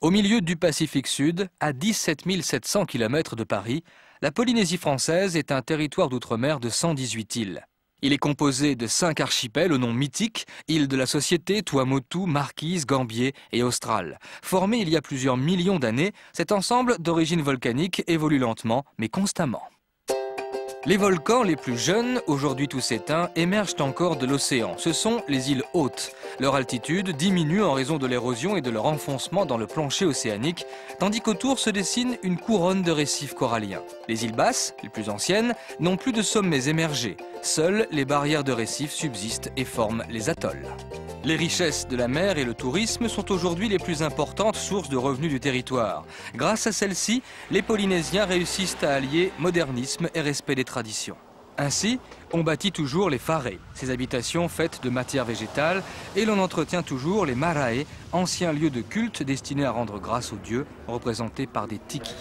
Au milieu du Pacifique Sud, à 17 700 km de Paris, la Polynésie française est un territoire d'outre-mer de 118 îles. Il est composé de 5 archipels au nom mythique, îles de la Société, Tuamotu, Marquise, Gambier et Austral. Formé il y a plusieurs millions d'années, cet ensemble d'origine volcanique évolue lentement mais constamment. Les volcans les plus jeunes, aujourd'hui tous éteints, émergent encore de l'océan. Ce sont les îles hautes. Leur altitude diminue en raison de l'érosion et de leur enfoncement dans le plancher océanique, tandis qu'autour se dessine une couronne de récifs coralliens. Les îles basses, les plus anciennes, n'ont plus de sommets émergés. Seules les barrières de récifs subsistent et forment les atolls. Les richesses de la mer et le tourisme sont aujourd'hui les plus importantes sources de revenus du territoire. Grâce à celles-ci, les Polynésiens réussissent à allier modernisme et respect des traditions. Ainsi, on bâtit toujours les whare, ces habitations faites de matière végétale, et l'on entretient toujours les marae, anciens lieux de culte destinés à rendre grâce aux dieux, représentés par des tikis.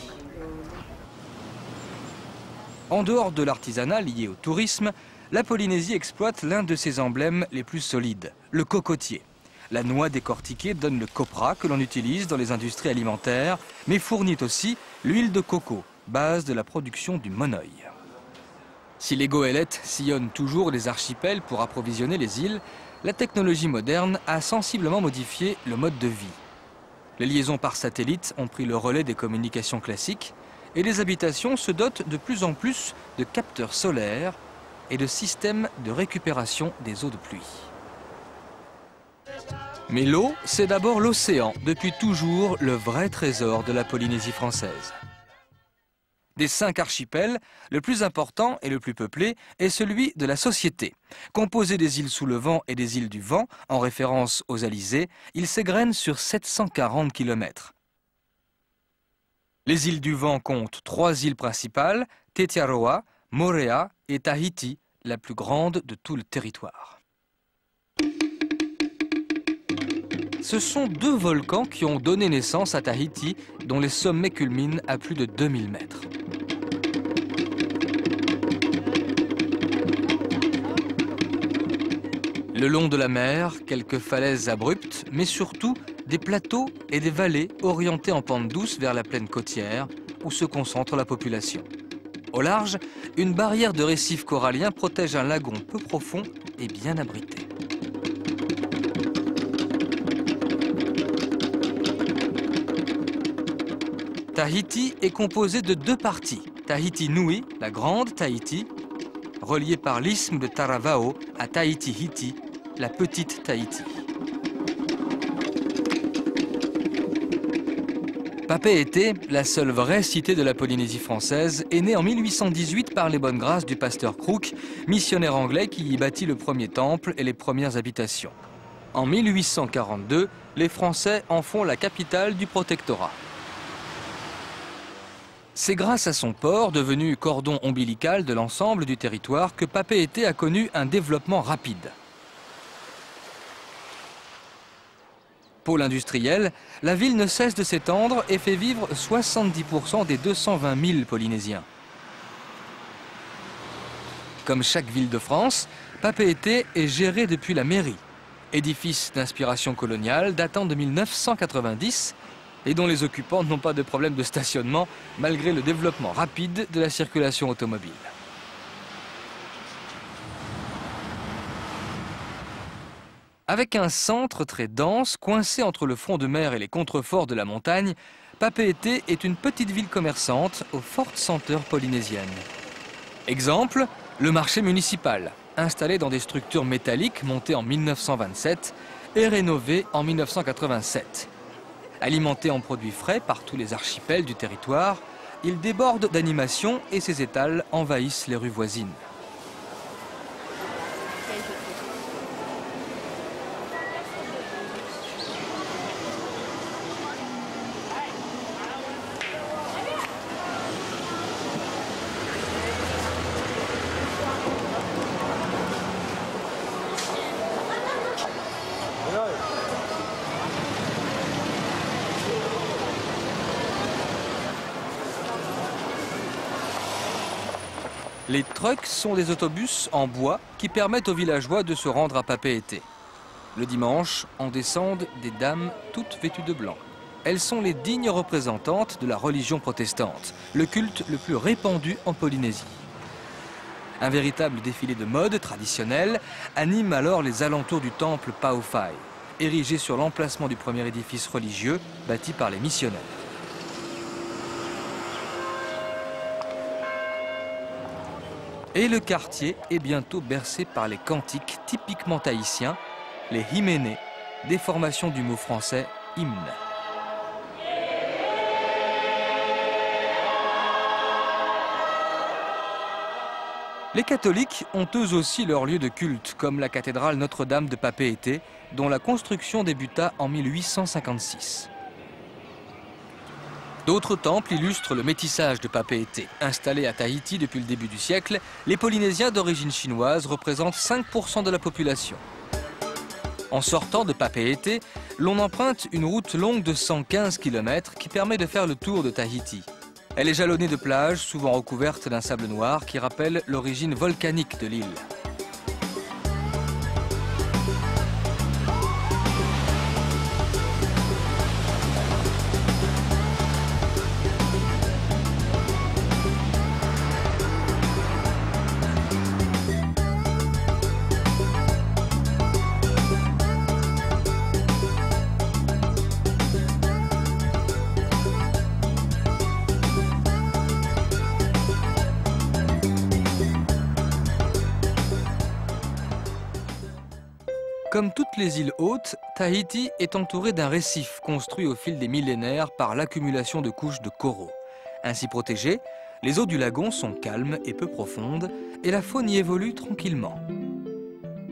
En dehors de l'artisanat lié au tourisme, la Polynésie exploite l'un de ses emblèmes les plus solides, le cocotier. La noix décortiquée donne le copra que l'on utilise dans les industries alimentaires, mais fournit aussi l'huile de coco, base de la production du monoeil. Si les goélettes sillonnent toujours les archipels pour approvisionner les îles, la technologie moderne a sensiblement modifié le mode de vie. Les liaisons par satellite ont pris le relais des communications classiques et les habitations se dotent de plus en plus de capteurs solaires et de systèmes de récupération des eaux de pluie. Mais l'eau, c'est d'abord l'océan, depuis toujours le vrai trésor de la Polynésie française. Des 5 archipels, le plus important et le plus peuplé est celui de la Société. Composé des îles sous le vent et des îles du vent, en référence aux alizés, il s'égrène sur 740 km. Les îles du vent comptent 3 îles principales, Tetiaroa, Moorea et Tahiti, la plus grande de tout le territoire. Ce sont 2 volcans qui ont donné naissance à Tahiti, dont les sommets culminent à plus de 2000 mètres. Le long de la mer, quelques falaises abruptes, mais surtout des plateaux et des vallées orientés en pente douce vers la plaine côtière, où se concentre la population. Au large, une barrière de récifs coralliens protège un lagon peu profond et bien abrité. Tahiti est composé de 2 parties. Tahiti Nui, la grande Tahiti, reliée par l'isthme de Taravao à Tahiti-Hiti, la petite Tahiti. Papeete, la seule vraie cité de la Polynésie française, est née en 1818 par les bonnes grâces du pasteur Crook, missionnaire anglais qui y bâtit le premier temple et les premières habitations. En 1842, les Français en font la capitale du protectorat. C'est grâce à son port, devenu cordon ombilical de l'ensemble du territoire, que Papeete a connu un développement rapide. Pôle industriel, la ville ne cesse de s'étendre et fait vivre 70% des 220 000 Polynésiens. Comme chaque ville de France, Papeete est géré depuis la mairie, édifice d'inspiration coloniale datant de 1990 et dont les occupants n'ont pas de problème de stationnement malgré le développement rapide de la circulation automobile. Avec un centre très dense, coincé entre le front de mer et les contreforts de la montagne, Papeete est une petite ville commerçante aux fortes senteurs polynésiennes. Exemple, le marché municipal, installé dans des structures métalliques montées en 1927 et rénové en 1987. Alimenté en produits frais par tous les archipels du territoire, il déborde d'animation et ses étals envahissent les rues voisines. Les trucks sont des autobus en bois qui permettent aux villageois de se rendre à Papeete. Le dimanche, en descendent des dames toutes vêtues de blanc. elles sont les dignes représentantes de la religion protestante, le culte le plus répandu en Polynésie. Un véritable défilé de mode traditionnel anime alors les alentours du temple Pao'Whai, érigé sur l'emplacement du premier édifice religieux bâti par les missionnaires. Et le quartier est bientôt bercé par les cantiques typiquement tahitiens, les himene, déformation du mot français hymne. Les catholiques ont eux aussi leur lieu de culte, comme la cathédrale Notre-Dame de Papeete, dont la construction débuta en 1856. D'autres temples illustrent le métissage de Papeete. Installés à Tahiti depuis le début du siècle, les Polynésiens d'origine chinoise représentent 5% de la population. En sortant de Papeete, l'on emprunte une route longue de 115 km qui permet de faire le tour de Tahiti. Elle est jalonnée de plages, souvent recouvertes d'un sable noir qui rappelle l'origine volcanique de l'île. Comme toutes les îles hautes, Tahiti est entourée d'un récif construit au fil des millénaires par l'accumulation de couches de coraux. Ainsi protégées, les eaux du lagon sont calmes et peu profondes et la faune y évolue tranquillement.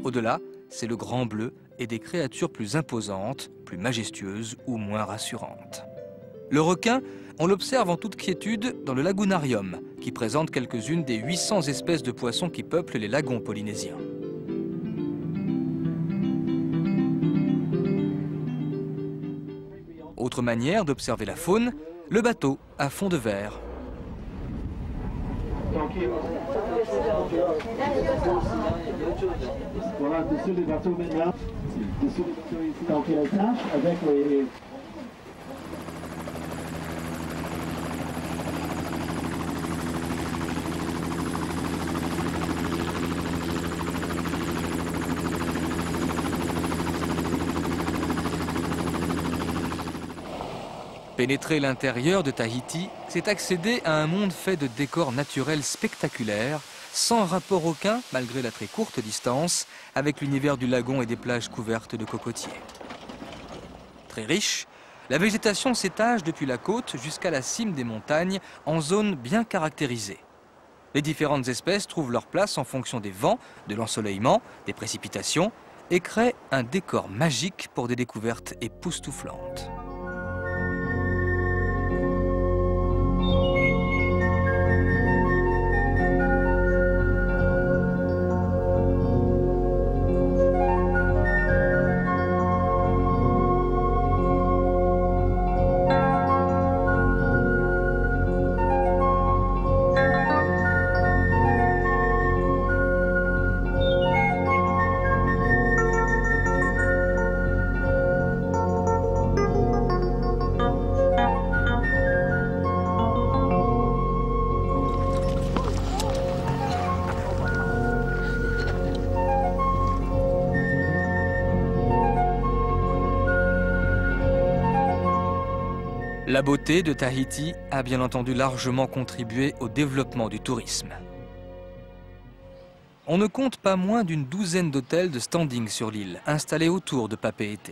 Au-delà, c'est le grand bleu et des créatures plus imposantes, plus majestueuses ou moins rassurantes. Le requin, on l'observe en toute quiétude dans le lagunarium, qui présente quelques-unes des 800 espèces de poissons qui peuplent les lagons polynésiens. Autre manière d'observer la faune, le bateau à fond de verre. Voilà, dessous les bateaux maintenant. Dessous les bateaux ici. Donc il y a le planche avec les... Pénétrer l'intérieur de Tahiti, c'est accéder à un monde fait de décors naturels spectaculaires, sans rapport aucun, malgré la très courte distance, avec l'univers du lagon et des plages couvertes de cocotiers. Très riche, la végétation s'étage depuis la côte jusqu'à la cime des montagnes en zones bien caractérisées. Les différentes espèces trouvent leur place en fonction des vents, de l'ensoleillement, des précipitations et créent un décor magique pour des découvertes époustouflantes. La beauté de Tahiti a bien entendu largement contribué au développement du tourisme. On ne compte pas moins d'une douzaine d'hôtels de standing sur l'île, installés autour de Papeete.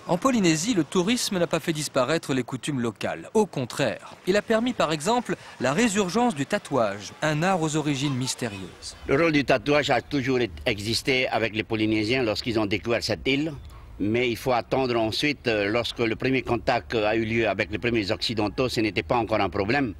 En Polynésie, le tourisme n'a pas fait disparaître les coutumes locales. Au contraire, il a permis par exemple la résurgence du tatouage, un art aux origines mystérieuses. Le rôle du tatouage a toujours existé avec les Polynésiens lorsqu'ils ont découvert cette île. Mais il faut attendre ensuite, lorsque le premier contact a eu lieu avec les premiers Occidentaux, ce n'était pas encore un problème.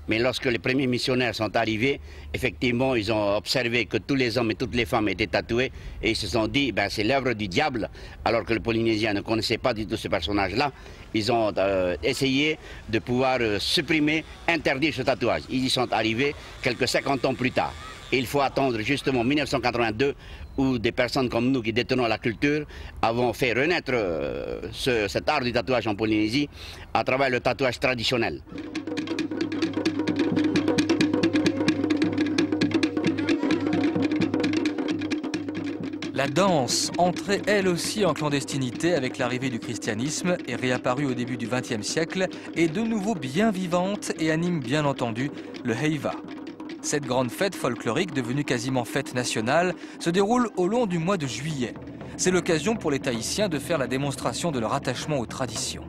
Mais lorsque les premiers missionnaires sont arrivés, effectivement, ils ont observé que tous les hommes et toutes les femmes étaient tatoués et ils se sont dit, ben, c'est l'œuvre du diable, alors que les Polynésiens ne connaissaient pas du tout ce personnage-là. Ils ont essayé de pouvoir supprimer, interdire ce tatouage. Ils y sont arrivés quelques 50 ans plus tard. Et il faut attendre justement 1982 où des personnes comme nous qui détenons la culture avons fait renaître cet art du tatouage en Polynésie à travers le tatouage traditionnel. La danse, entrée elle aussi en clandestinité avec l'arrivée du christianisme et réapparue au début du XXe siècle, est de nouveau bien vivante et anime bien entendu le Heiva. Cette grande fête folklorique, devenue quasiment fête nationale, se déroule au long du mois de juillet. C'est l'occasion pour les Tahitiens de faire la démonstration de leur attachement aux traditions.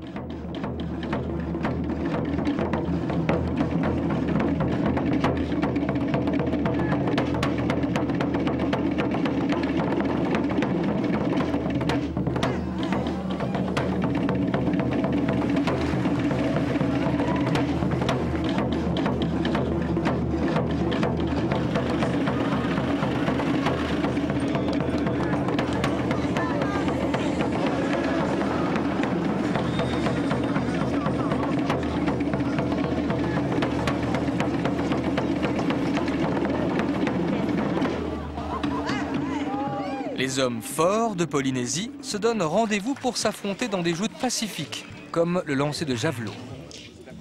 Les hommes forts de Polynésie se donnent rendez-vous pour s'affronter dans des joutes pacifiques, comme le lancer de javelot.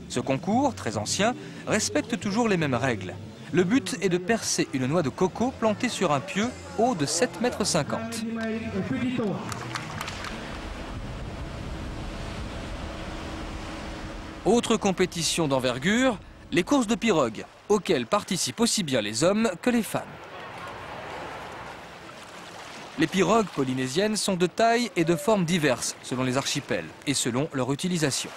Ce concours, très ancien, respecte toujours les mêmes règles. Le but est de percer une noix de coco plantée sur un pieu haut de 7,50 m. Autre compétition d'envergure, les courses de pirogues, auxquelles participent aussi bien les hommes que les femmes. Les pirogues polynésiennes sont de taille et de formes diverses selon les archipels et selon leur utilisation.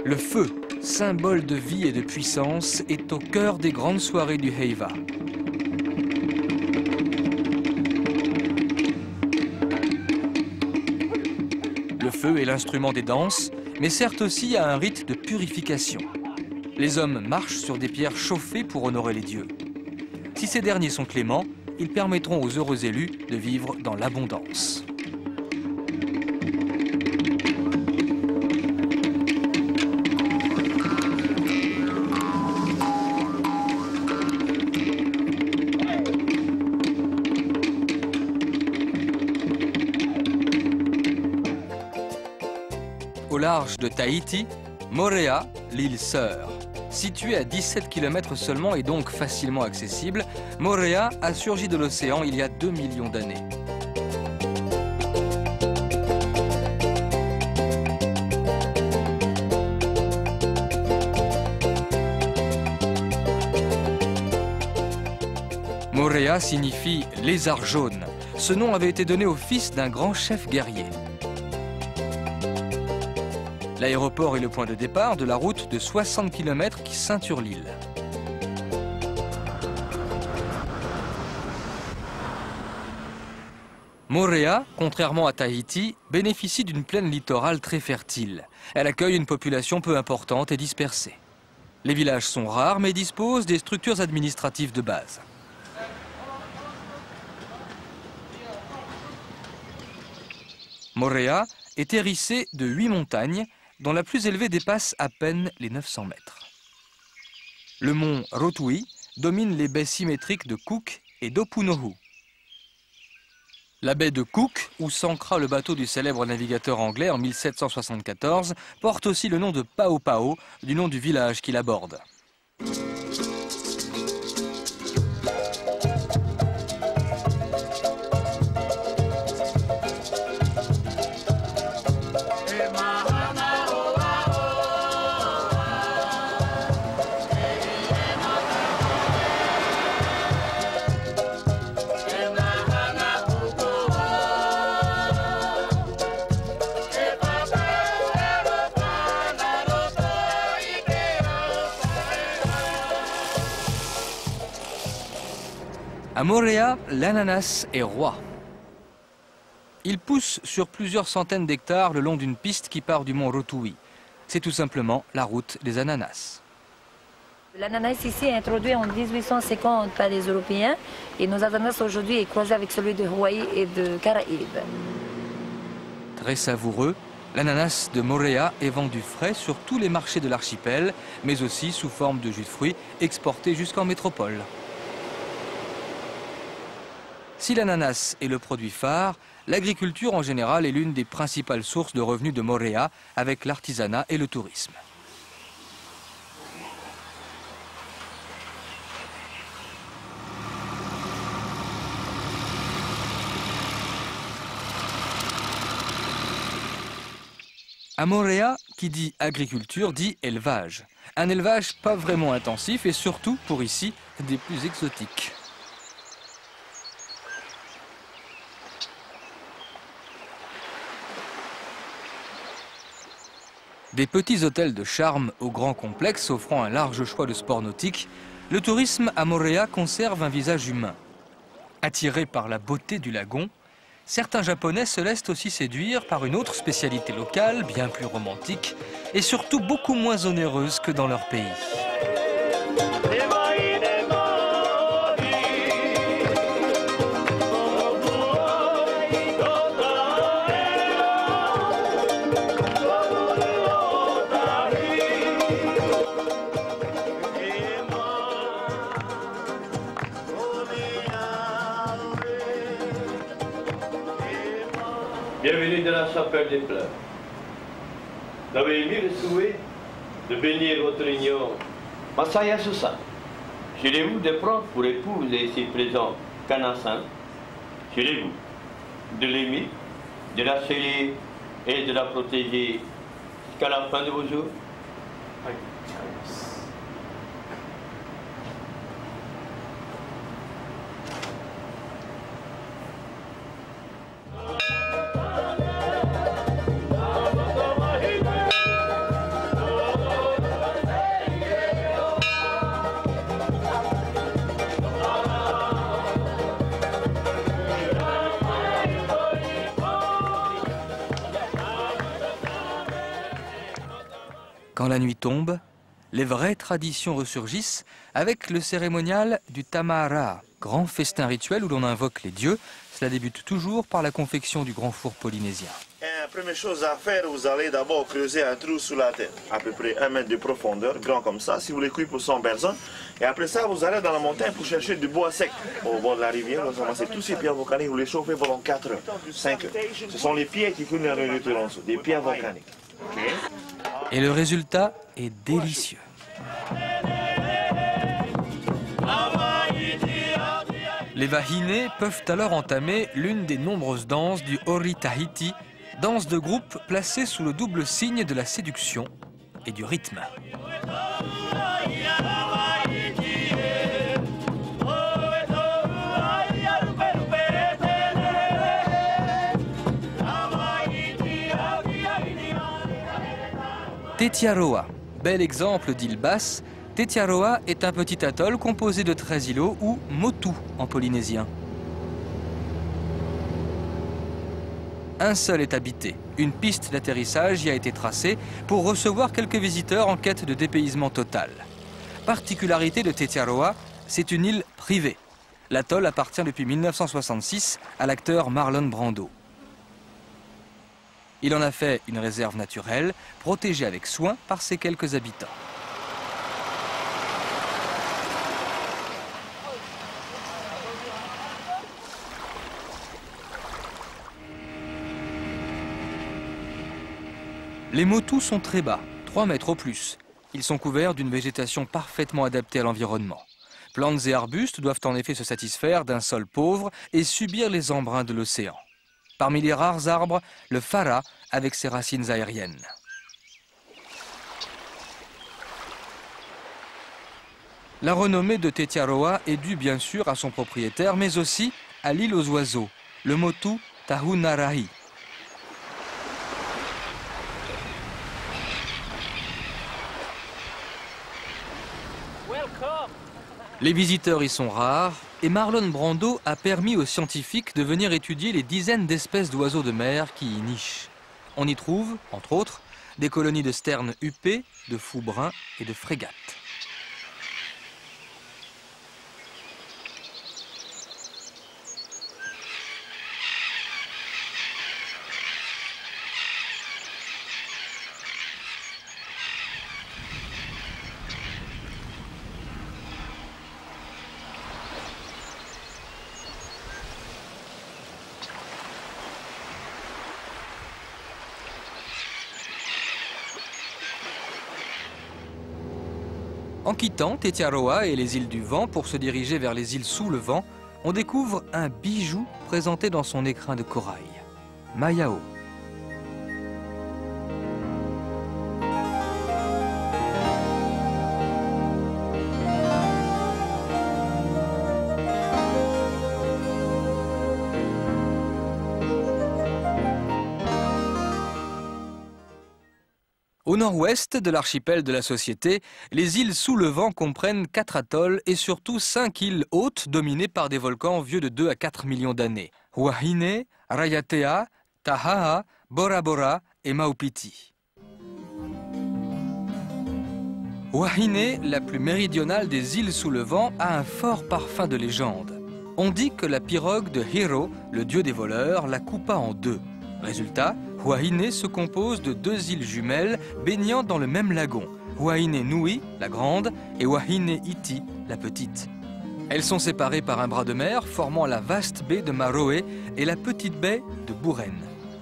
Le feu, symbole de vie et de puissance, est au cœur des grandes soirées du Heiva. Le feu est l'instrument des danses, mais sert aussi à un rite de purification. Les hommes marchent sur des pierres chauffées pour honorer les dieux. Si ces derniers sont cléments, ils permettront aux heureux élus de vivre dans l'abondance. Au large de Tahiti, Moorea, l'île sœur. Située à 17 km seulement et donc facilement accessible, Moorea a surgi de l'océan il y a 2 millions d'années. Moorea signifie lézard jaune. Ce nom avait été donné au fils d'un grand chef guerrier. L'aéroport est le point de départ de la route de 60 km qui ceinture l'île. Moorea, contrairement à Tahiti, bénéficie d'une plaine littorale très fertile. Elle accueille une population peu importante et dispersée. Les villages sont rares mais disposent des structures administratives de base. Moorea est hérissée de 8 montagnes, dont la plus élevée dépasse à peine les 900 mètres. Le mont Rotui domine les baies symétriques de Cook et d'Opunohu. La baie de Cook, où s'ancra le bateau du célèbre navigateur anglais en 1774, porte aussi le nom de Pao Pao, du nom du village qui l'aborde. À Moorea, l'ananas est roi. Il pousse sur plusieurs centaines d'hectares le long d'une piste qui part du mont Rotui. C'est tout simplement la route des ananas. L'ananas ici est introduit en 1850 par les Européens et nos ananas aujourd'hui est croisé avec celui de Hawaï et de Caraïbes. Très savoureux, l'ananas de Moorea est vendu frais sur tous les marchés de l'archipel, mais aussi sous forme de jus de fruits exporté jusqu'en métropole. Si l'ananas est le produit phare, l'agriculture en général est l'une des principales sources de revenus de Moorea avec l'artisanat et le tourisme. À Moorea, qui dit agriculture, dit élevage. Un élevage pas vraiment intensif et surtout, pour ici, des plus exotiques. Des petits hôtels de charme aux grands complexes offrant un large choix de sports nautiques, le tourisme à Moorea conserve un visage humain. Attirés par la beauté du lagon, certains Japonais se laissent aussi séduire par une autre spécialité locale, bien plus romantique, et surtout beaucoup moins onéreuse que dans leur pays. Bienvenue dans la chapelle des fleurs. Vous avez émis le souhait de bénir votre union. Masaya Susan, jurez-vous de prendre pour épouse et ici présent Kana-san, jurez-vous de l'aimer, de la chérir et de la protéger jusqu'à la fin de vos jours? Quand la nuit tombe, les vraies traditions ressurgissent avec le cérémonial du Tamahara, grand festin rituel où l'on invoque les dieux. Cela débute toujours par la confection du grand four polynésien. La première chose à faire, vous allez d'abord creuser un trou sous la terre, à peu près 1 mètre de profondeur, grand comme ça, si vous voulez cuire pour 100 personnes. Et après ça, vous allez dans la montagne pour chercher du bois sec. Au bord de la rivière, vous ramassez tous ces pierres volcaniques, vous les chauffez pendant 4 heures, 5 heures. Ce sont les pierres qui coulent dans le littoral, des pierres volcaniques. Okay. Et le résultat est délicieux. Les Vahinés peuvent alors entamer l'une des nombreuses danses du Ori Tahiti, danse de groupe placée sous le double signe de la séduction et du rythme. Tetiaroa, bel exemple d'île basse, Tetiaroa est un petit atoll composé de 13 îlots ou motu en polynésien. Un seul est habité. Une piste d'atterrissage y a été tracée pour recevoir quelques visiteurs en quête de dépaysement total. Particularité de Tetiaroa, c'est une île privée. L'atoll appartient depuis 1966 à l'acteur Marlon Brando. Il en a fait une réserve naturelle, protégée avec soin par ses quelques habitants. Les motus sont très bas, 3 mètres au plus. Ils sont couverts d'une végétation parfaitement adaptée à l'environnement. Plantes et arbustes doivent en effet se satisfaire d'un sol pauvre et subir les embruns de l'océan. Parmi les rares arbres, le fara avec ses racines aériennes. La renommée de Tetiaroa est due bien sûr à son propriétaire, mais aussi à l'île aux oiseaux, le motu Tahunarahi. Les visiteurs y sont rares et Marlon Brando a permis aux scientifiques de venir étudier les dizaines d'espèces d'oiseaux de mer qui y nichent. On y trouve, entre autres, des colonies de sternes huppés, de fous bruns et de frégates. En quittant Tetiaroa et les îles du Vent pour se diriger vers les îles sous le vent, on découvre un bijou présenté dans son écrin de corail, Mayao. Au nord-ouest de l'archipel de la Société, les îles sous le vent comprennent 4 atolls et surtout 5 îles hautes dominées par des volcans vieux de 2 à 4 millions d'années. Wahine, Rayatea, Tahaa, Bora Bora et Maupiti. Wahine, la plus méridionale des îles sous le vent, a un fort parfum de légende. On dit que la pirogue de Hiro, le dieu des voleurs, la coupa en 2. Résultat, Wahine se compose de 2 îles jumelles baignant dans le même lagon, Wahine Nui, la grande, et Wahine Iti, la petite. Elles sont séparées par un bras de mer formant la vaste baie de Maroe et la petite baie de Buren.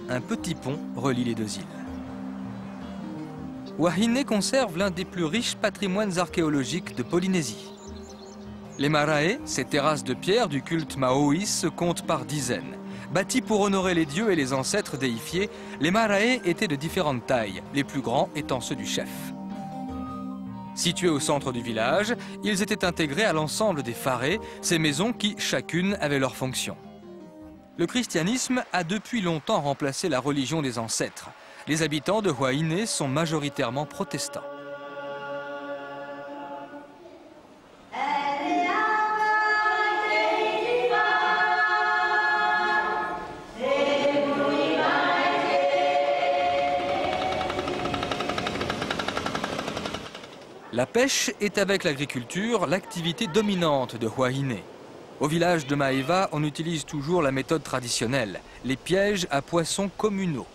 Un petit pont relie les 2 îles. Wahine conserve l'un des plus riches patrimoines archéologiques de Polynésie. Les marae, ces terrasses de pierre du culte maoïs, se comptent par dizaines. Bâtis pour honorer les dieux et les ancêtres déifiés, les marae étaient de différentes tailles, les plus grands étant ceux du chef. Situés au centre du village, ils étaient intégrés à l'ensemble des whare, ces maisons qui, chacune, avaient leur fonction. Le christianisme a depuis longtemps remplacé la religion des ancêtres. Les habitants de Wahine sont majoritairement protestants. La pêche est avec l'agriculture l'activité dominante de Wahine. Au village de Maeva, on utilise toujours la méthode traditionnelle, les pièges à poissons communaux.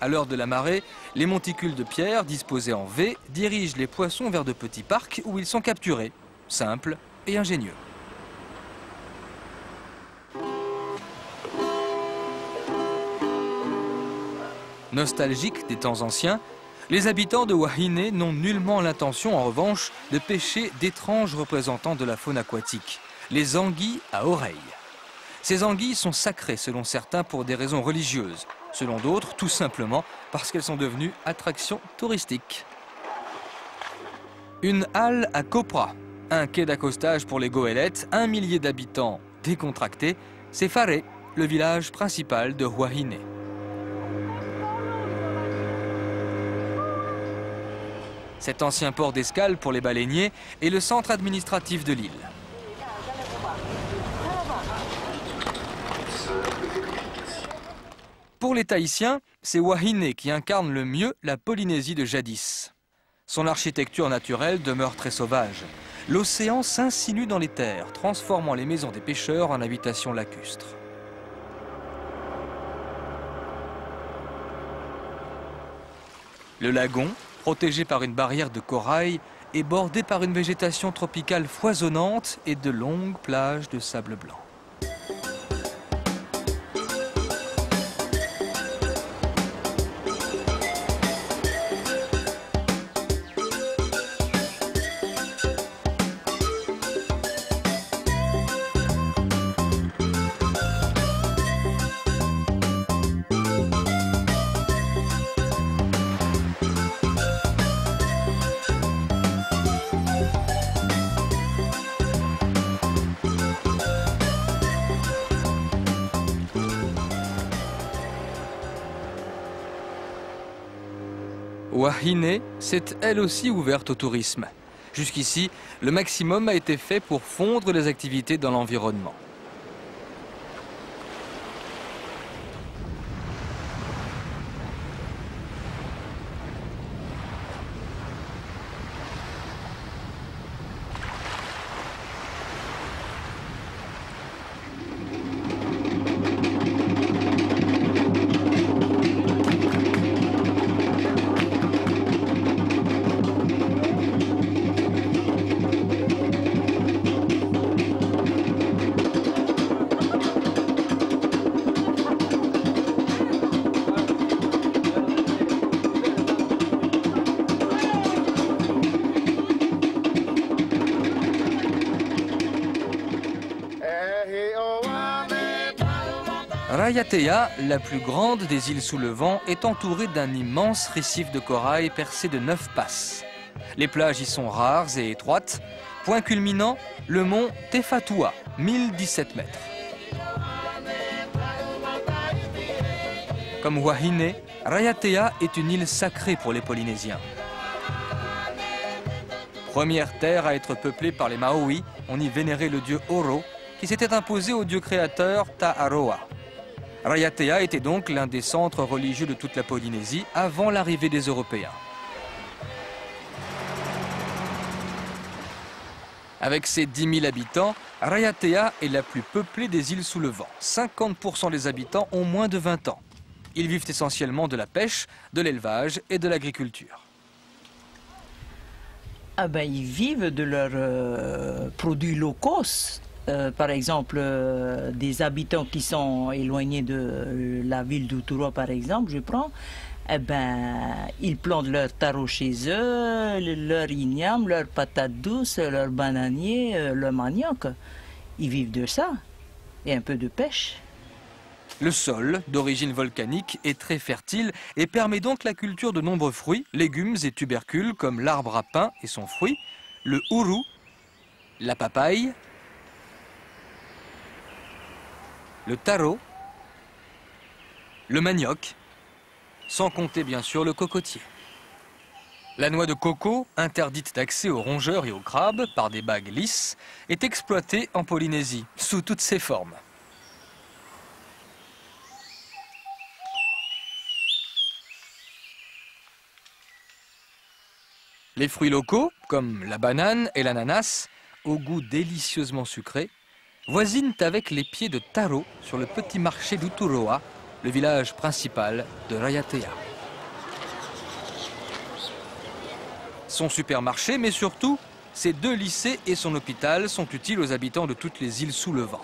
À l'heure de la marée, les monticules de pierre disposés en V dirigent les poissons vers de petits parcs où ils sont capturés. Simple et ingénieux. Nostalgiques des temps anciens, les habitants de Wahine n'ont nullement l'intention, en revanche, de pêcher d'étranges représentants de la faune aquatique, les anguilles à oreilles. Ces anguilles sont sacrées selon certains pour des raisons religieuses, selon d'autres tout simplement parce qu'elles sont devenues attractions touristiques. Une halle à Copra, un quai d'accostage pour les goélettes, 1 millier d'habitants décontractés, c'est Whare, le village principal de Wahine. Cet ancien port d'escale pour les baleiniers est le centre administratif de l'île. Pour les Tahitiens, c'est Wahine qui incarne le mieux la Polynésie de jadis. Son architecture naturelle demeure très sauvage. L'océan s'insinue dans les terres, transformant les maisons des pêcheurs en habitations lacustres. Le lagon, protégé par une barrière de corail, est bordé par une végétation tropicale foisonnante et de longues plages de sable blanc. Wahine s'est elle aussi ouverte au tourisme. Jusqu'ici, le maximum a été fait pour fondre les activités dans l'environnement. Raiatea, la plus grande des îles sous le vent, est entourée d'un immense récif de corail percé de 9 passes. Les plages y sont rares et étroites. Point culminant, le mont Tefatua, 1017 mètres. Comme Wahine, Raiatea est une île sacrée pour les Polynésiens. Première terre à être peuplée par les Maoris, on y vénérait le dieu Oro, qui s'était imposé au dieu créateur Ta'aroa. Raiatea était donc l'un des centres religieux de toute la Polynésie avant l'arrivée des Européens. Avec ses 10 000 habitants, Raiatea est la plus peuplée des îles sous le vent. 50% des habitants ont moins de 20 ans. Ils vivent essentiellement de la pêche, de l'élevage et de l'agriculture. Ah ben, ils vivent de leurs produits locaux. Par exemple, des habitants qui sont éloignés de la ville d'Outouro, par exemple, je prends, eh ben, ils plantent leur taro chez eux, leur igname, leurs patates douces, leurs bananiers, leur manioc. Ils vivent de ça et un peu de pêche. Le sol, d'origine volcanique, est très fertile et permet donc la culture de nombreux fruits, légumes et tubercules comme l'arbre à pain et son fruit, le uru, la papaye, le taro, le manioc, sans compter bien sûr le cocotier. La noix de coco, interdite d'accès aux rongeurs et aux crabes par des bagues lisses, est exploitée en Polynésie, sous toutes ses formes. Les fruits locaux, comme la banane et l'ananas, au goût délicieusement sucré, voisinent avec les pieds de taro sur le petit marché d'Uturoa, le village principal de Raiatea. Son supermarché, mais surtout, ses 2 lycées et son hôpital sont utiles aux habitants de toutes les îles sous le vent.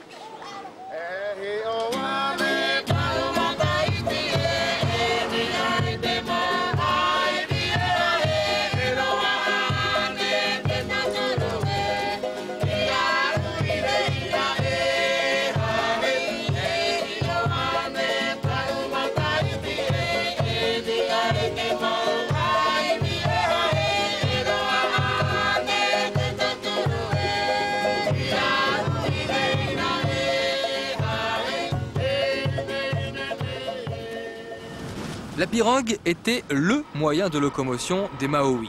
La pirogue était le moyen de locomotion des Maoris.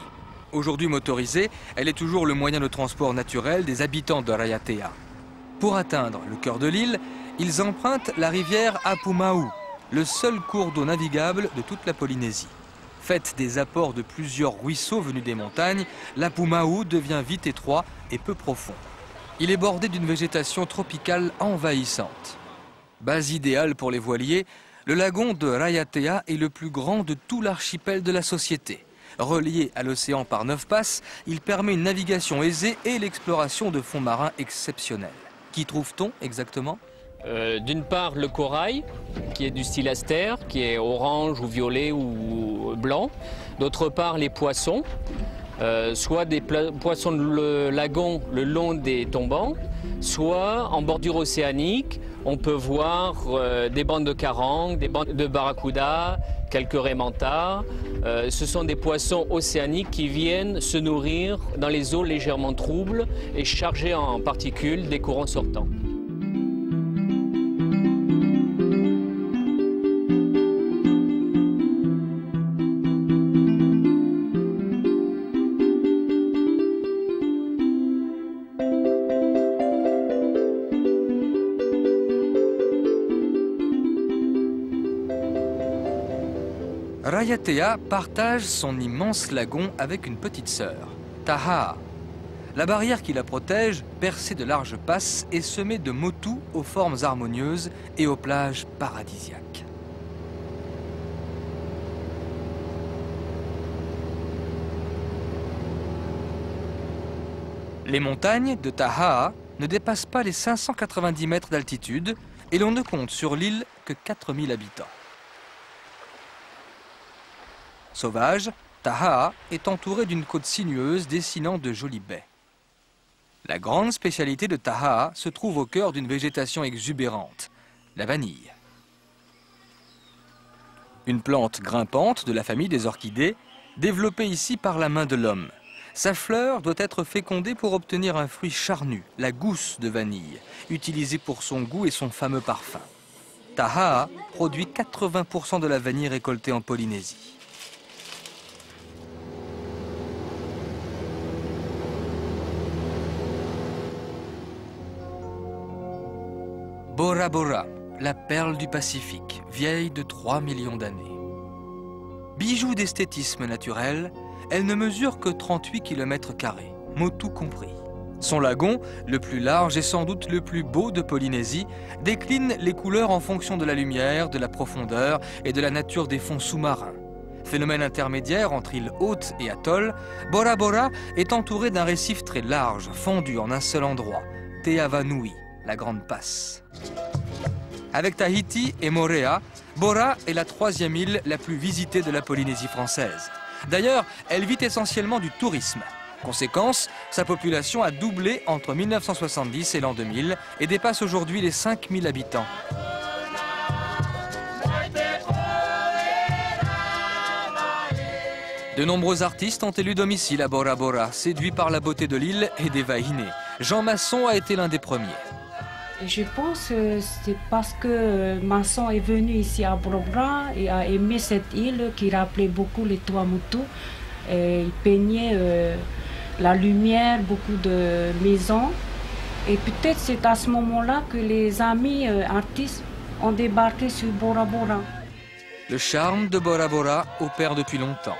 Aujourd'hui motorisée, elle est toujours le moyen de transport naturel des habitants de Raiatea. Pour atteindre le cœur de l'île, ils empruntent la rivière Apumau, le seul cours d'eau navigable de toute la Polynésie. Faite des apports de plusieurs ruisseaux venus des montagnes, l'Apumau devient vite étroit et peu profond. Il est bordé d'une végétation tropicale envahissante. Base idéale pour les voiliers, le lagon de Raiatea est le plus grand de tout l'archipel de la société. Relié à l'océan par 9 passes, il permet une navigation aisée et l'exploration de fonds marins exceptionnels. Qu'y trouve-t-on exactement ? D'une part, le corail, qui est du style astère, qui est orange ou violet ou blanc. D'autre part, les poissons, soit des poissons de lagon le long des tombants, soit en bordure océanique. On peut voir des bandes de carangues, des bandes de barracuda, quelques raimentas. Ce sont des poissons océaniques qui viennent se nourrir dans les eaux légèrement troubles et chargées en particules des courants sortants. Rayatea partage son immense lagon avec une petite sœur, Tahaa. La barrière qui la protège, percée de larges passes, est semée de motus aux formes harmonieuses et aux plages paradisiaques. Les montagnes de Tahaa ne dépassent pas les 590 mètres d'altitude et l'on ne compte sur l'île que 4000 habitants. Sauvage, Tahaa est entouré d'une côte sinueuse dessinant de jolies baies. La grande spécialité de Tahaa se trouve au cœur d'une végétation exubérante, la vanille. Une plante grimpante de la famille des orchidées, développée ici par la main de l'homme. Sa fleur doit être fécondée pour obtenir un fruit charnu, la gousse de vanille, utilisée pour son goût et son fameux parfum. Tahaa produit 80% de la vanille récoltée en Polynésie. Bora Bora, la perle du Pacifique, vieille de 3 millions d'années. Bijou d'esthétisme naturel, elle ne mesure que 38 km², motus compris. Son lagon, le plus large et sans doute le plus beau de Polynésie, décline les couleurs en fonction de la lumière, de la profondeur et de la nature des fonds sous-marins. Phénomène intermédiaire entre îles hautes et atolls, Bora Bora est entouré d'un récif très large, fondu en un seul endroit, Te Avanui, la Grande Passe. Avec Tahiti et Moorea, Bora est la 3e île la plus visitée de la Polynésie française. D'ailleurs, elle vit essentiellement du tourisme. Conséquence, sa population a doublé entre 1970 et l'an 2000 et dépasse aujourd'hui les 5000 habitants. De nombreux artistes ont élu domicile à Bora Bora, séduits par la beauté de l'île et des vahinés. Jean Masson a été l'un des premiers. Je pense que c'est parce que Masson est venu ici à Bora Bora et a aimé cette île qui rappelait beaucoup les Tuamotu. Il peignait la lumière, beaucoup de maisons. Et peut-être c'est à ce moment-là que les amis artistes ont débarqué sur Bora Bora. Le charme de Bora Bora opère depuis longtemps.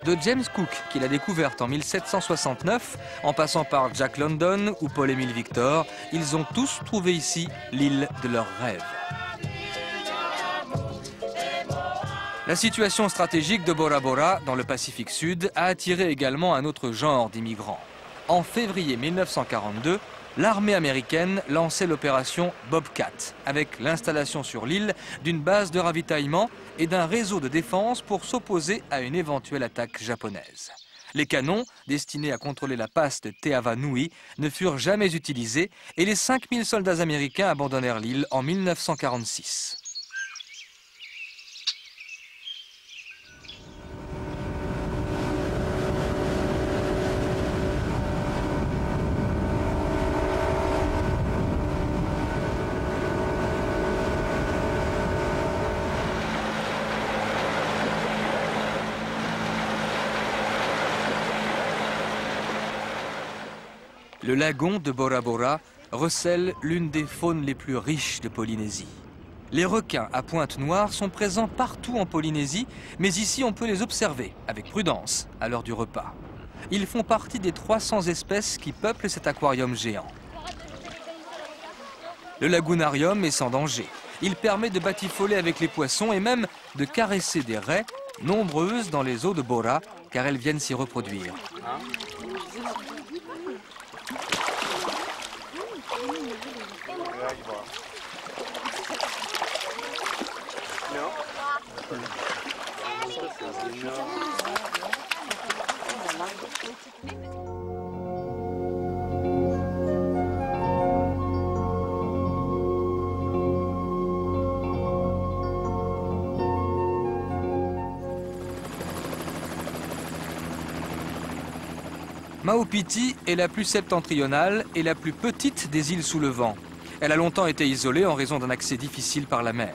De James Cook, qu'il a découverte en 1769, en passant par Jack London ou Paul-Émile Victor, ils ont tous trouvé ici l'île de leurs rêves. La situation stratégique de Bora Bora, dans le Pacifique Sud, a attiré également un autre genre d'immigrants. En février 1942, l'armée américaine lançait l'opération Bobcat, avec l'installation sur l'île d'une base de ravitaillement et d'un réseau de défense pour s'opposer à une éventuelle attaque japonaise. Les canons, destinés à contrôler la passe de Te Avanui, ne furent jamais utilisés et les 5000 soldats américains abandonnèrent l'île en 1946. Le lagon de Bora Bora recèle l'une des faunes les plus riches de Polynésie. Les requins à pointe noire sont présents partout en Polynésie, mais ici on peut les observer avec prudence à l'heure du repas. Ils font partie des 300 espèces qui peuplent cet aquarium géant. Le lagunarium est sans danger. Il permet de batifoler avec les poissons et même de caresser des raies, nombreuses dans les eaux de Bora, car elles viennent s'y reproduire. Maupiti est la plus septentrionale et la plus petite des îles sous le vent. Elle a longtemps été isolée en raison d'un accès difficile par la mer.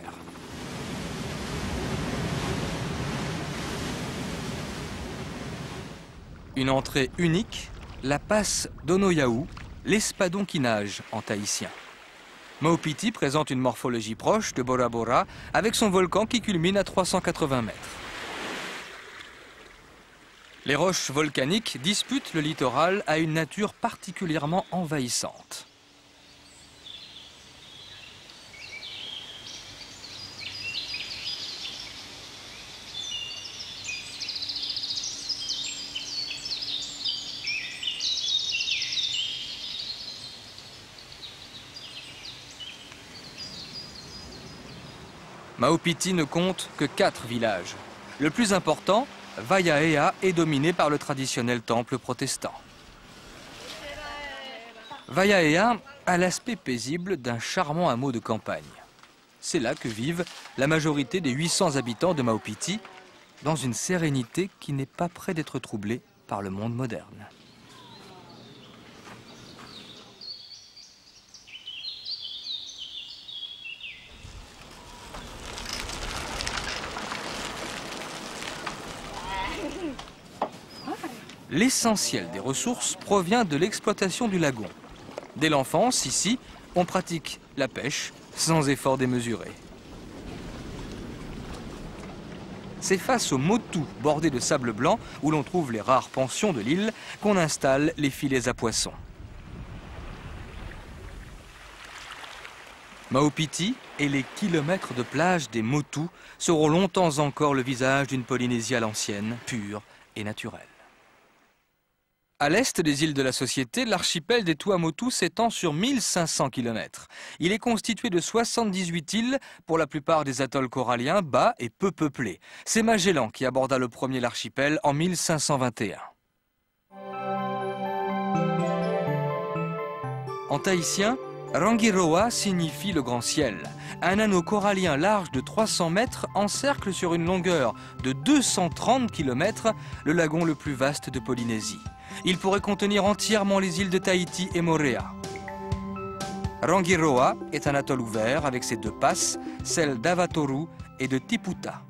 Une entrée unique, la passe d'Onoyahu, l'espadon qui nage en tahitien. Maupiti présente une morphologie proche de Bora Bora avec son volcan qui culmine à 380 mètres. Les roches volcaniques disputent le littoral à une nature particulièrement envahissante. Maupiti ne compte que 4 villages. Le plus important, Waiaea, est dominé par le traditionnel temple protestant. Waiaea a l'aspect paisible d'un charmant hameau de campagne. C'est là que vivent la majorité des 800 habitants de Maupiti, dans une sérénité qui n'est pas près d'être troublée par le monde moderne. L'essentiel des ressources provient de l'exploitation du lagon. Dès l'enfance, ici, on pratique la pêche sans effort démesuré. C'est face aux motus bordés de sable blanc, où l'on trouve les rares pensions de l'île, qu'on installe les filets à poissons. Maupiti et les kilomètres de plage des motus seront longtemps encore le visage d'une Polynésie à l'ancienne, pure et naturelle. À l'est des îles de la Société, l'archipel des Tuamotu s'étend sur 1500 km. Il est constitué de 78 îles, pour la plupart des atolls coralliens bas et peu peuplés. C'est Magellan qui aborda le premier l'archipel en 1521. En tahitien, Rangiroa signifie le grand ciel. Un anneau corallien large de 300 mètres encercle sur une longueur de 230 km le lagon le plus vaste de Polynésie. Il pourrait contenir entièrement les îles de Tahiti et Moorea. Rangiroa est un atoll ouvert avec ses 2 passes, celles d'Avatoru et de Tiputa.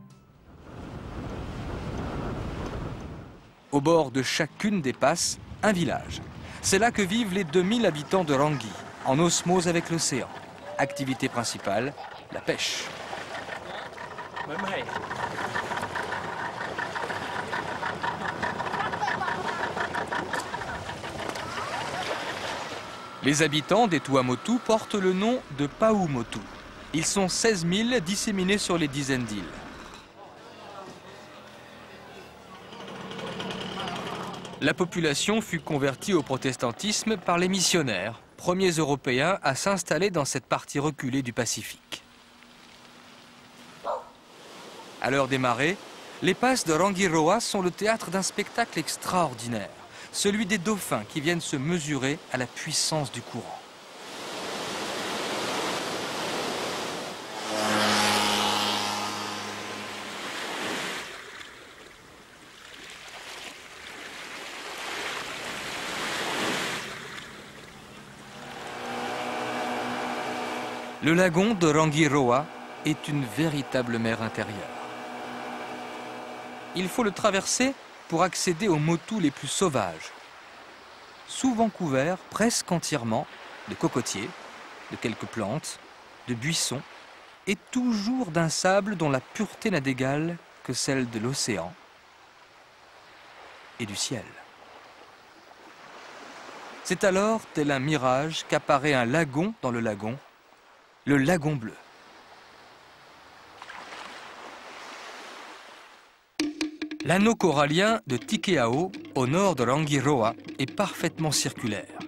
Au bord de chacune des passes, un village. C'est là que vivent les 2000 habitants de Rangui, en osmose avec l'océan. Activité principale, la pêche. Les habitants des Tuamotu portent le nom de Paumotu. Ils sont 16 000 disséminés sur les dizaines d'îles. La population fut convertie au protestantisme par les missionnaires, premiers Européens à s'installer dans cette partie reculée du Pacifique. À l'heure des marées, les passes de Rangiroa sont le théâtre d'un spectacle extraordinaire, celui des dauphins qui viennent se mesurer à la puissance du courant. Le lagon de Rangiroa est une véritable mer intérieure. Il faut le traverser pour accéder aux motus les plus sauvages, souvent couverts presque entièrement de cocotiers, de quelques plantes, de buissons, et toujours d'un sable dont la pureté n'a d'égal que celle de l'océan et du ciel. C'est alors, tel un mirage, qu'apparaît un lagon dans le lagon bleu. L'anneau corallien de Tikeao, au nord de Rangiroa, est parfaitement circulaire.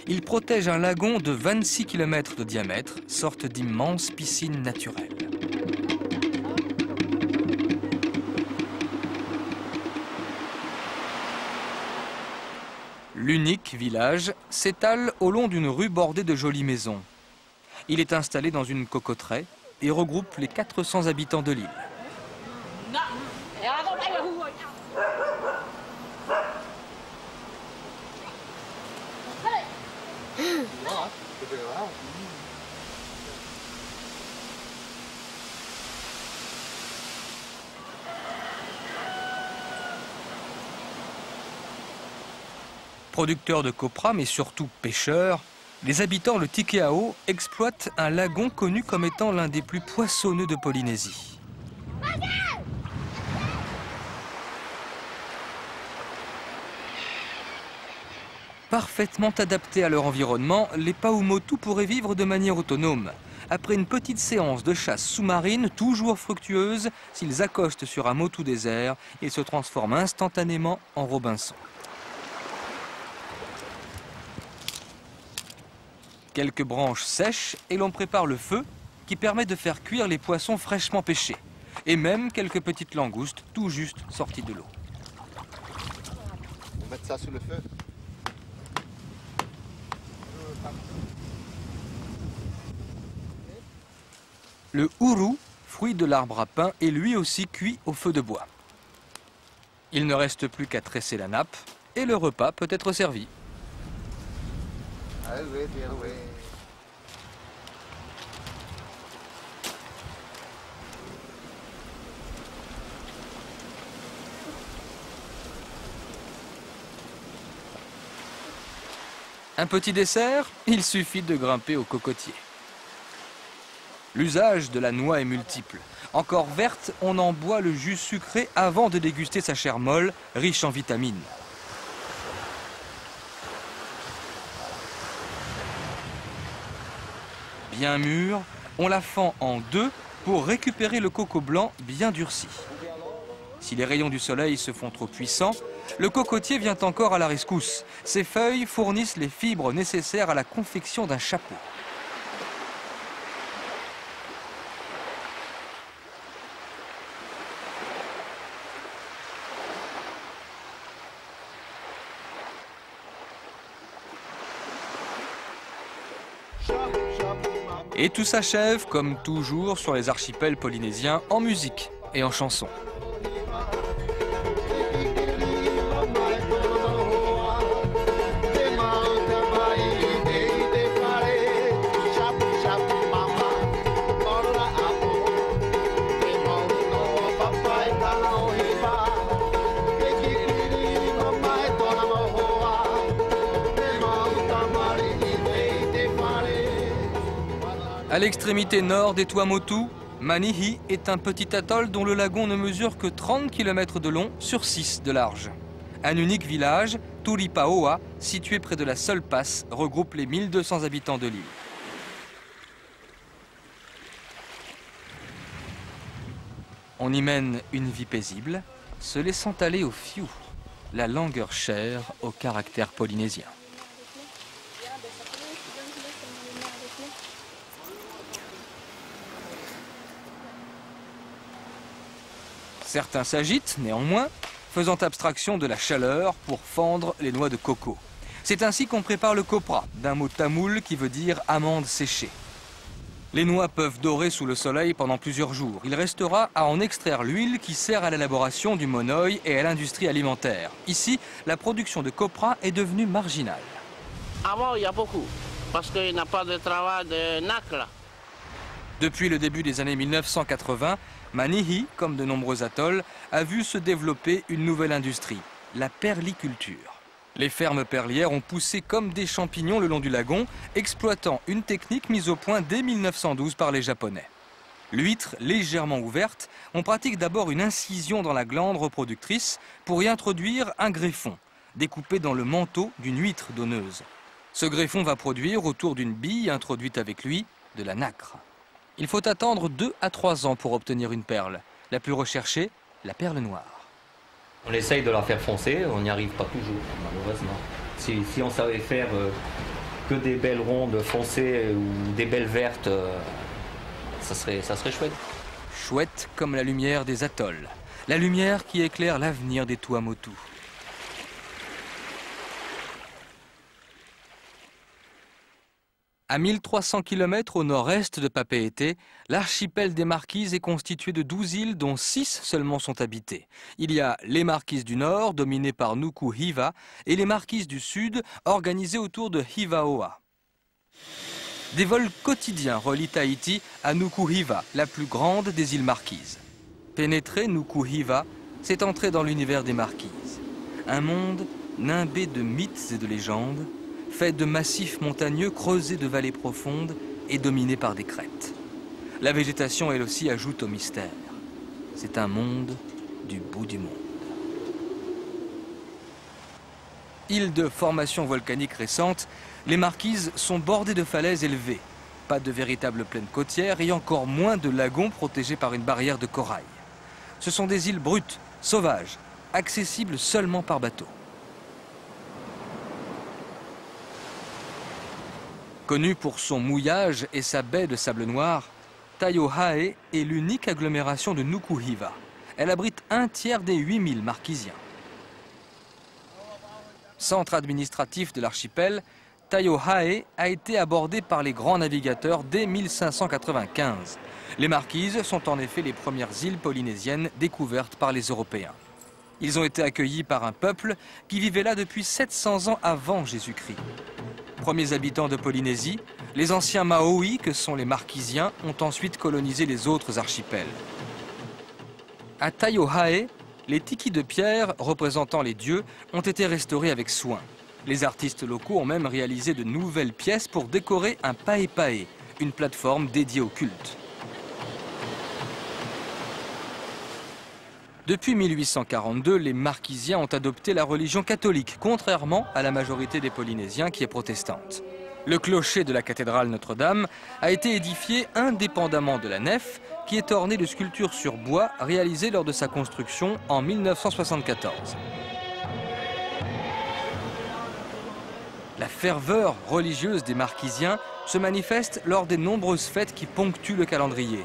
Il protège un lagon de 26 km de diamètre, sorte d'immense piscine naturelle. L'unique village s'étale au long d'une rue bordée de jolies maisons. Il est installé dans une cocoterie et regroupe les 400 habitants de l'île. Producteurs de copra, mais surtout pêcheurs, les habitants de Tikeao exploitent un lagon connu comme étant l'un des plus poissonneux de Polynésie. Parfaitement adaptés à leur environnement, les Paumotu pourraient vivre de manière autonome. Après une petite séance de chasse sous-marine, toujours fructueuse, s'ils accostent sur un motu désert, ils se transforment instantanément en Robinson. Quelques branches sèches et l'on prépare le feu qui permet de faire cuire les poissons fraîchement pêchés. Et même quelques petites langoustes tout juste sorties de l'eau. On va mettre ça sous le feu. Le ourou, fruit de l'arbre à pain, est lui aussi cuit au feu de bois. Il ne reste plus qu'à tresser la nappe et le repas peut être servi. Un petit dessert, il suffit de grimper au cocotier. L'usage de la noix est multiple. Encore verte, on en boit le jus sucré avant de déguster sa chair molle, riche en vitamines. Bien mûre, on la fend en deux pour récupérer le coco blanc bien durci. Si les rayons du soleil se font trop puissants, le cocotier vient encore à la rescousse. Ses feuilles fournissent les fibres nécessaires à la confection d'un chapeau. Et tout s'achève, comme toujours sur les archipels polynésiens, en musique et en chansons. À l'extrémité nord des Tuamotu, Manihi est un petit atoll dont le lagon ne mesure que 30 km de long sur 6 de large. Un unique village, Turipaoa, situé près de la seule passe, regroupe les 1200 habitants de l'île. On y mène une vie paisible, se laissant aller au fiou, la langueur chère au caractère polynésien. Certains s'agitent, néanmoins, faisant abstraction de la chaleur pour fendre les noix de coco. C'est ainsi qu'on prépare le copra, d'un mot tamoul qui veut dire amande séchée. Les noix peuvent dorer sous le soleil pendant plusieurs jours. Il restera à en extraire l'huile qui sert à l'élaboration du monoï et à l'industrie alimentaire. Ici, la production de copra est devenue marginale. Avant, il y a beaucoup, parce qu'il n'y a pas de travail de nacre. Depuis le début des années 1980, Manihi, comme de nombreux atolls, a vu se développer une nouvelle industrie, la perliculture. Les fermes perlières ont poussé comme des champignons le long du lagon, exploitant une technique mise au point dès 1912 par les Japonais. L'huître légèrement ouverte, on pratique d'abord une incision dans la glande reproductrice pour y introduire un greffon, découpé dans le manteau d'une huître donneuse. Ce greffon va produire, autour d'une bille introduite avec lui, de la nacre. Il faut attendre 2 à 3 ans pour obtenir une perle. La plus recherchée, la perle noire. On essaye de la faire foncer, on n'y arrive pas toujours, malheureusement. Si on savait faire que des belles rondes foncées ou des belles vertes, ça serait chouette. Chouette comme la lumière des atolls. La lumière qui éclaire l'avenir des Tuamotu. À 1300 km au nord-est de Papeete, l'archipel des Marquises est constitué de 12 îles dont 6 seulement sont habitées. Il y a les Marquises du Nord, dominées par Nuku Hiva, et les Marquises du Sud, organisées autour de Hivaoa. Des vols quotidiens relient Tahiti à Nuku Hiva, la plus grande des îles Marquises. Pénétrer Nuku Hiva, c'est entrer dans l'univers des Marquises. Un monde nimbé de mythes et de légendes, fait de massifs montagneux creusés de vallées profondes et dominés par des crêtes. La végétation, elle aussi, ajoute au mystère. C'est un monde du bout du monde. Île de formation volcanique récente, les Marquises sont bordées de falaises élevées. Pas de véritable plaine côtière et encore moins de lagons protégés par une barrière de corail. Ce sont des îles brutes, sauvages, accessibles seulement par bateau. Connue pour son mouillage et sa baie de sable noir, Taiohae est l'unique agglomération de Nukuhiva. Elle abrite un tiers des 8000 Marquisiens. Centre administratif de l'archipel, Taiohae a été abordé par les grands navigateurs dès 1595. Les Marquises sont en effet les premières îles polynésiennes découvertes par les Européens. Ils ont été accueillis par un peuple qui vivait là depuis 700 ans avant Jésus-Christ. Premiers habitants de Polynésie, les anciens Maoris, que sont les Marquisiens, ont ensuite colonisé les autres archipels. À Taiohae, les tikis de pierre représentant les dieux ont été restaurés avec soin. Les artistes locaux ont même réalisé de nouvelles pièces pour décorer un pae-pae, une plateforme dédiée au culte. Depuis 1842, les Marquisiens ont adopté la religion catholique, contrairement à la majorité des Polynésiens qui est protestante. Le clocher de la cathédrale Notre-Dame a été édifié indépendamment de la nef, qui est ornée de sculptures sur bois réalisées lors de sa construction en 1974. La ferveur religieuse des Marquisiens se manifeste lors des nombreuses fêtes qui ponctuent le calendrier.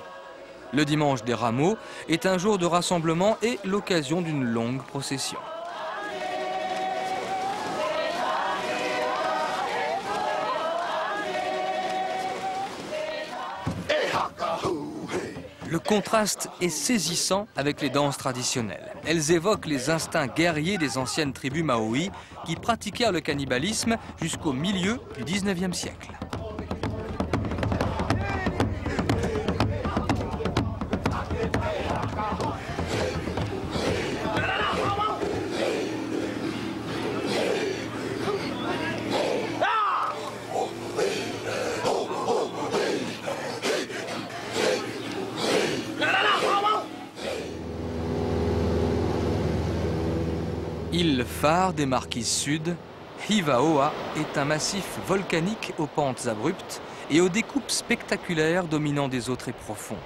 Le dimanche des Rameaux est un jour de rassemblement et l'occasion d'une longue procession. Le contraste est saisissant avec les danses traditionnelles. Elles évoquent les instincts guerriers des anciennes tribus Maoris qui pratiquèrent le cannibalisme jusqu'au milieu du XIXe siècle. Île phare des Marquises Sud, Hivaoa est un massif volcanique aux pentes abruptes et aux découpes spectaculaires dominant des eaux très profondes.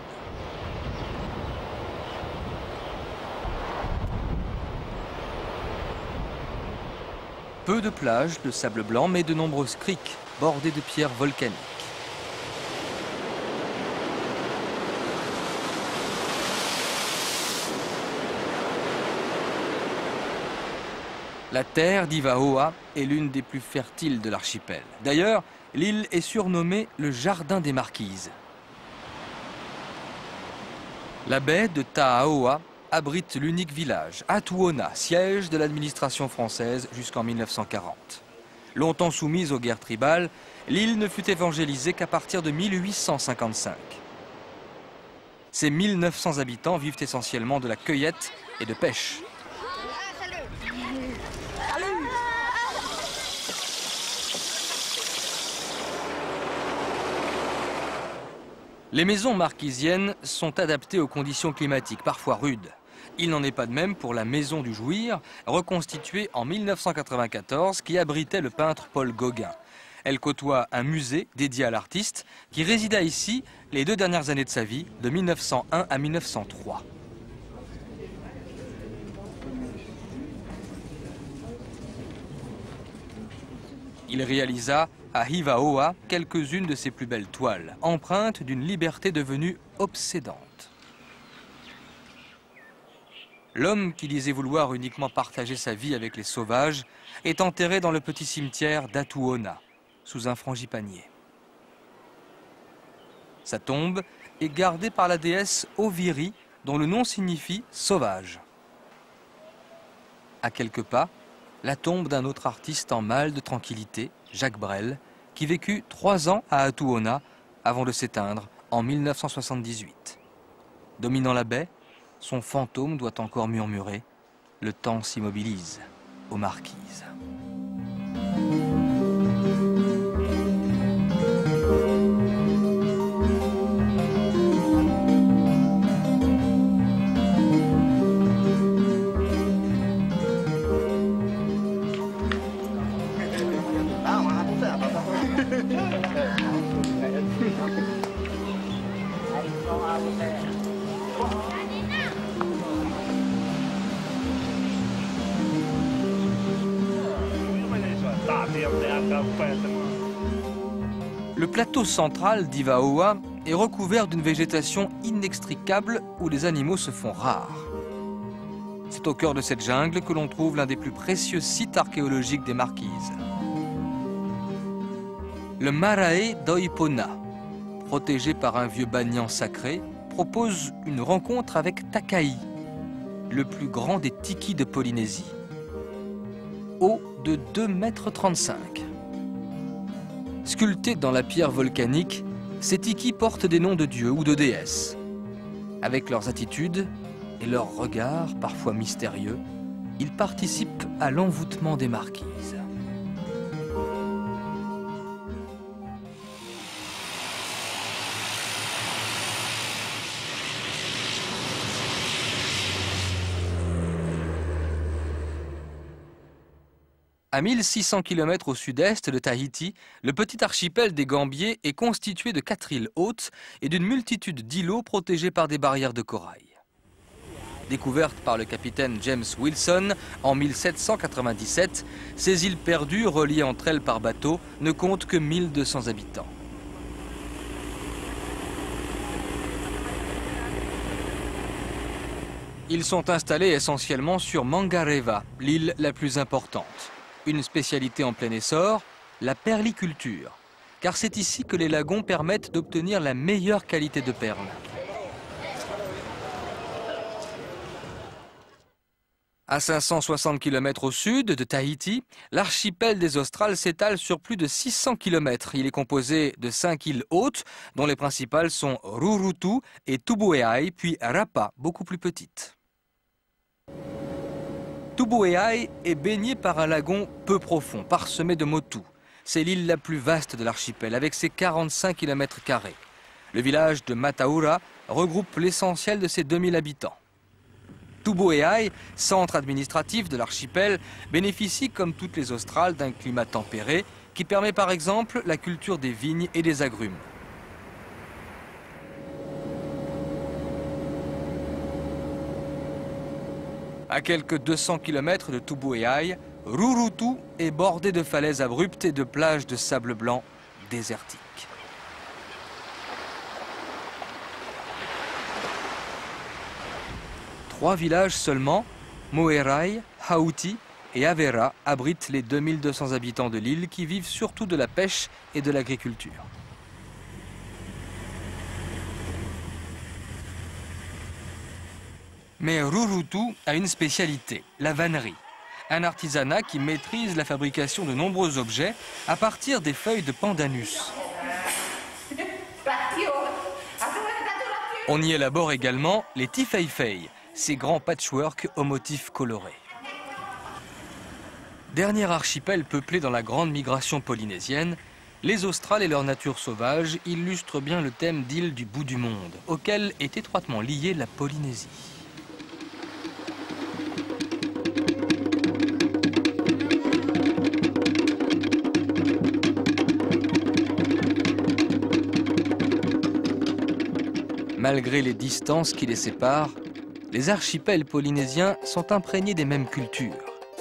Peu de plages de sable blanc, mais de nombreuses criques bordées de pierres volcaniques. La terre d'Ivaoa est l'une des plus fertiles de l'archipel. D'ailleurs, l'île est surnommée le Jardin des Marquises. La baie de Taaoa abrite l'unique village, Atuona, siège de l'administration française jusqu'en 1940. Longtemps soumise aux guerres tribales, l'île ne fut évangélisée qu'à partir de 1855. Ses 1900 habitants vivent essentiellement de la cueillette et de pêche. Les maisons marquisiennes sont adaptées aux conditions climatiques, parfois rudes. Il n'en est pas de même pour la maison du Jouir, reconstituée en 1994, qui abritait le peintre Paul Gauguin. Elle côtoie un musée dédié à l'artiste, qui résida ici les 2 dernières années de sa vie, de 1901 à 1903. Il réalisa à Hivaoa quelques-unes de ses plus belles toiles, empreintes d'une liberté devenue obsédante. L'homme qui disait vouloir uniquement partager sa vie avec les sauvages est enterré dans le petit cimetière d'Atuona, sous un frangipanier. Sa tombe est gardée par la déesse Oviri, dont le nom signifie sauvage. À quelques pas, la tombe d'un autre artiste en mal de tranquillité, Jacques Brel, qui vécut 3 ans à Atuona avant de s'éteindre en 1978. Dominant la baie, son fantôme doit encore murmurer « Le temps s'immobilise aux Marquises ». Le plateau central d'Ivaoa est recouvert d'une végétation inextricable où les animaux se font rares. C'est au cœur de cette jungle que l'on trouve l'un des plus précieux sites archéologiques des Marquises. Le Marae d'Oipona, protégé par un vieux banyan sacré, propose une rencontre avec Takai, le plus grand des tikis de Polynésie. Haut de 2,35 m. Sculptés dans la pierre volcanique, ces tikis portent des noms de dieux ou de déesses. Avec leurs attitudes et leurs regards parfois mystérieux, ils participent à l'envoûtement des Marquises. À 1600 km au sud-est de Tahiti, le petit archipel des Gambiers est constitué de 4 îles hautes et d'une multitude d'îlots protégés par des barrières de corail. Découvertes par le capitaine James Wilson en 1797, ces îles perdues, reliées entre elles par bateau, ne comptent que 1200 habitants. Ils sont installés essentiellement sur Mangareva, l'île la plus importante. Une spécialité en plein essor, la perliculture, car c'est ici que les lagons permettent d'obtenir la meilleure qualité de perles. À 560 km au sud de Tahiti, l'archipel des Australes s'étale sur plus de 600 km. Il est composé de 5 îles hautes, dont les principales sont Rurutu et Tubuai, puis Rapa, beaucoup plus petites. Tubuai est baigné par un lagon peu profond, parsemé de motus. C'est l'île la plus vaste de l'archipel, avec ses 45 km². Le village de Mataura regroupe l'essentiel de ses 2000 habitants. Tubuai, centre administratif de l'archipel, bénéficie, comme toutes les Australes, d'un climat tempéré qui permet par exemple la culture des vignes et des agrumes. À quelques 200 km de Tubuai, Rurutu est bordé de falaises abruptes et de plages de sable blanc désertiques. Trois villages seulement, Moerai, Hauti et Avera, abritent les 2200 habitants de l'île qui vivent surtout de la pêche et de l'agriculture. Mais Rurutu a une spécialité, la vannerie. Un artisanat qui maîtrise la fabrication de nombreux objets à partir des feuilles de pandanus. On y élabore également les tifeifei, ces grands patchwork aux motifs colorés. Dernier archipel peuplé dans la grande migration polynésienne, les Australes et leur nature sauvage illustrent bien le thème d'île du bout du monde, auquel est étroitement liée la Polynésie. Malgré les distances qui les séparent, les archipels polynésiens sont imprégnés des mêmes cultures.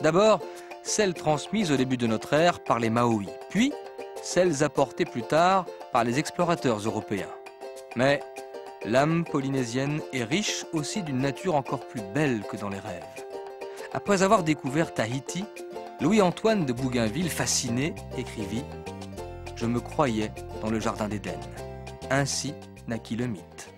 D'abord, celles transmises au début de notre ère par les Maoris, puis celles apportées plus tard par les explorateurs européens. Mais l'âme polynésienne est riche aussi d'une nature encore plus belle que dans les rêves. Après avoir découvert Tahiti, Louis-Antoine de Bougainville, fasciné, écrivit « Je me croyais dans le jardin d'Éden. Ainsi naquit le mythe. »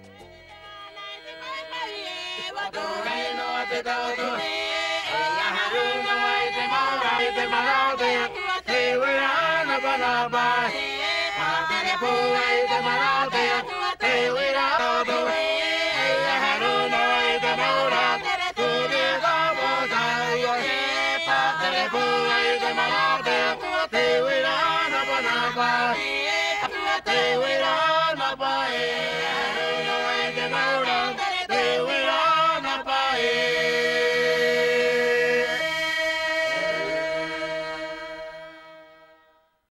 Hey,